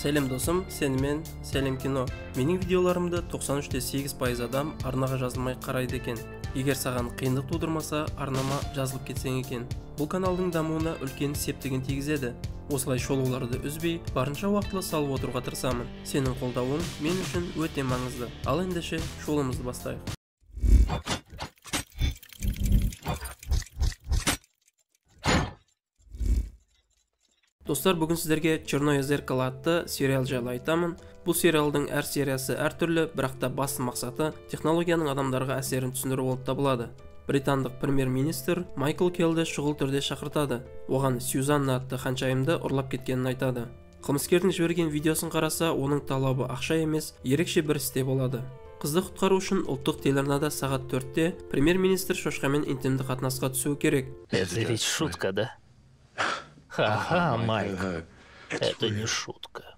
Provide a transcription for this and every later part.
Сәлем досым, сенімен Сәлем кино. Менің видеоларымды 93.8% адам арнаға жазылмай қарайды екен. Егер саған қиындық тудырмаса, арнама жазылып кетсең екен. Бұл каналдың дамуына үлкен септігін тигізеді. Осылай шолуларды үзбей, барынша уақытлы салып отыруға тырысамын. Сенің қолдауың мен үшін өте маңызды. Ал ендеше шолымызды бастайық. Достар, бүгін сіздерге Черное зеркало атты сериал жайлы айтамын. Бұл сериалдың әр сериясы әртүрлі, бірақ та басты мақсаты технологияның адамдарға әсерін түсіндіру болып табылады. Британдық премьер-министр Майкл Келлді шұғыл түрде шақыртады. Оған Сюзанна атты ханшайымды ұрлап кеткенін айтады. Қылмыскердің жіберген видеосын қараса, оның талабы ақша емес, ерекше бір істе болады. Қызды құтқару үшін ұлттық телеарнада сағат 4-те премьер-министр шошқамен интимді қатынасқа түсуі керек. Это ведь шутка, да? Ха-ха, Майк, это не шутка.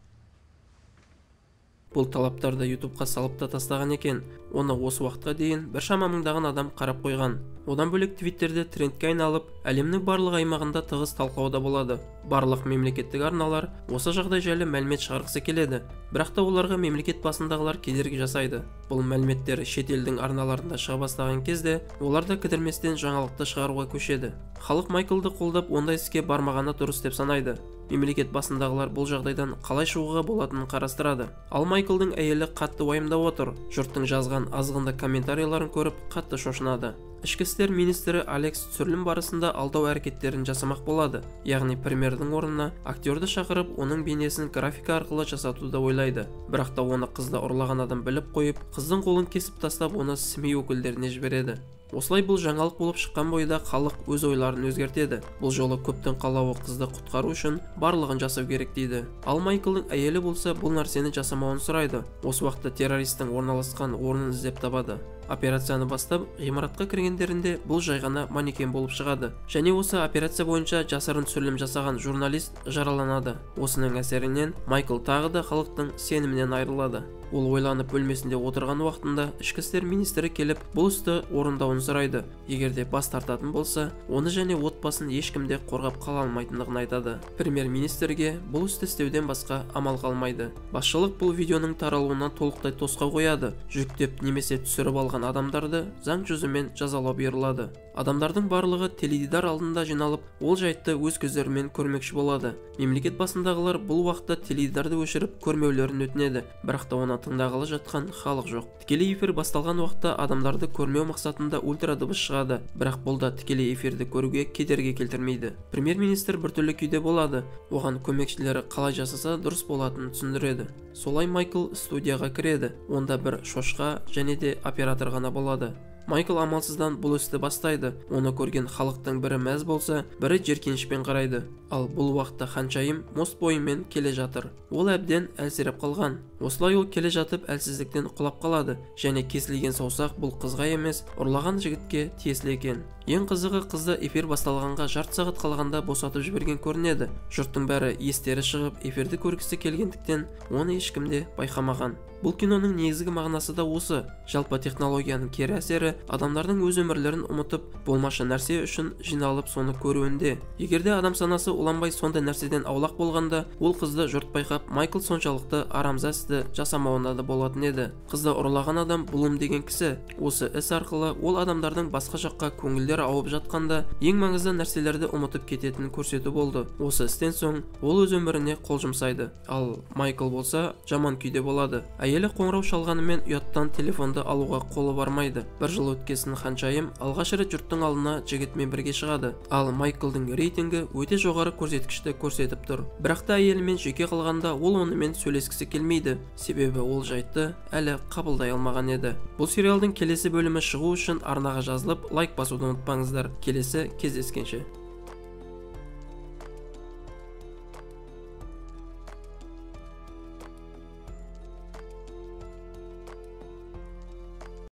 Бұл талаптарды YouTube-қа салып та тастаған екен. Оны осы уақытқа дейін біршама мыңдаған адам қарап қойған. Одан бөлек Twitterде трендке айналып, әлемнің барлық аймағында тығыз талқылауда болады. Барлық мемлекеттік арналар осы жағдай жайлы мәлімет шығарғысы келеді, бірақ та оларға мемлекет басындағылар кедергі жасайды. Бұл мәліметтер шет елдің арналарында шыға бастаған кезде, олар да кідірместен жаңалықты шығаруға көшеді. Халық Майклды қолдап, ондай іске бармағаны дұрыс деп санайды. Мемлекет басындағылар бұл жағдайдан қалай шығуға болатынын қарастырады. Ал Майклдың әйелі қатты уайымдап отыр. Жұрттың жазған азғынды комментарийларын көріп қатты шошынады. Ішкі істер министрі Алекс түсірілім барысында алдау әрекеттерін жасамақ болады. Яғни премьердің орнына актерді шақырып, оның бейнесін графика арқылы жасатуды ойлайды. Бірақ та оны қызды ұрлаған адам біліп қойып, қыздың қолын кесіп тастап, оны СМИ өкілдеріне жібереді. Осылай бұл жаңалық болып шыққан бойда халық өз ойларын өзгертеді. Бұл жолы көптің қалауы қызды құтқару үшін барлығын жасау керек дейді. Ал Майклдың әйелі болса бұл нәрсені жасамауын сұрайды. Осы уақытта террористің орналасқан орнын іздеп табады. Операцияны бастап, ғимаратқа кіргендерінде бұл жай ғана манекен болып шығады. Және осы операция бойынша жасырын түсірілім жасаған журналист жараланады. Осының әсерінен Майкл тағы да халықтың сенімінен айырылады. Ол ойланып бөлмесінде отырған уақытында ішкі істер министрі келіп, бұл істі орындауын сұрайды. Егерде бас тартатын болса, оны және отбасын ешкімде қорғап қала алмайтындығын айтады. Премьер-министрге бұл істі істеуден басқа амал қалмайды. Басшылық бұл видеоның таралуына толықтай тосқау қояды. Жүктеп немесе түсіріп алған адамдарды заң жүзімен жазалау бұйырылады. Адамдардың барлығы теледидар алдында жиналып, ол жайтты өз көздерімен көрмекші болады. Мемлекет басындағылар бұл уақытта теледидарды өшіріп көрмеулерін өтінеді, бірақ та оны тыңдағалы жатқан халық жоқ. Тікелей эфир басталған уақытта адамдарды көрмеу мақсатында ультрадыбыс шығады, бірақ бұл да тікелей эфирді көруге кедергі келтірмейді. Премьер-министр біртүрлі күйде болады, оған көмекшілері қалай жасаса дұрыс болатынын түсіндіреді. Солай Майкл студияға кіреді, онда бір шошқа және де оператор ғана болады. Майкл амалсыздан бұл істі бастайды. Оны көрген халықтың бірі мәз болса, бірі жеркенішпен қарайды. Ал бұл уақытта ханшайым мост бойымен келе жатыр. Ол әбден әлсіреп қалған. Осылай ол келе жатып әлсіздіктен құлап қалады. Және кесілген саусақ бұл қызға емес, ұрлаған жігітке тиесілі екен. Ең қызығы, қызды эфир басталғанға жарты сағат қалғанда босатып жіберген көрінеді. Жұрттың бәрі естері шығып, эфирді көргісі келгендіктен оны ешкімде байқамаған. Бұл киноның негізгі мағынасы да осы. Жалпы технологияның кері әсері адамдардың өз өмірлерін ұмытып, болмашы нәрсе үшін жиналып соны көруінде. Егерде адам санасы уланбай сондай нәрседен аулақ болғанда, ол қызды жұрт байқап, Майкл соншалықты арамза істі жасамауына да болатын еді. Қызды ұрлаған адам Блум деген кісі. Осы іс арқылы ол адамдардың басқа жаққа көңілдері ауып жатқанда, ең маңызды нәрселерді ұмытып кететінін көрсету болды. Осы істен соң ол өз өміріне қол жұмсайды. Ал Майкл болса жаман күйде болады. Әйелі қоңырау шалғанымен ұяттан телефонды алуға қолы бармайды. Бір жыл өткесін ханшайым алғаш рет жұрттың алдына жігітімен бірге шығады. Ал Майклдың рейтингі өте жоғары көрсеткішті көрсетіп тұр. Бірақ та әйелімен жеке қалғанда ол онымен сөйлескісі келмейді. Себебі ол жайтты әлі қабылдай алмаған еді. Бұл сериалдың келесі бөлімі шығу үшін арнаға жазылып, лайк басуды ұмытпаңыздар. Келесі кездескенше.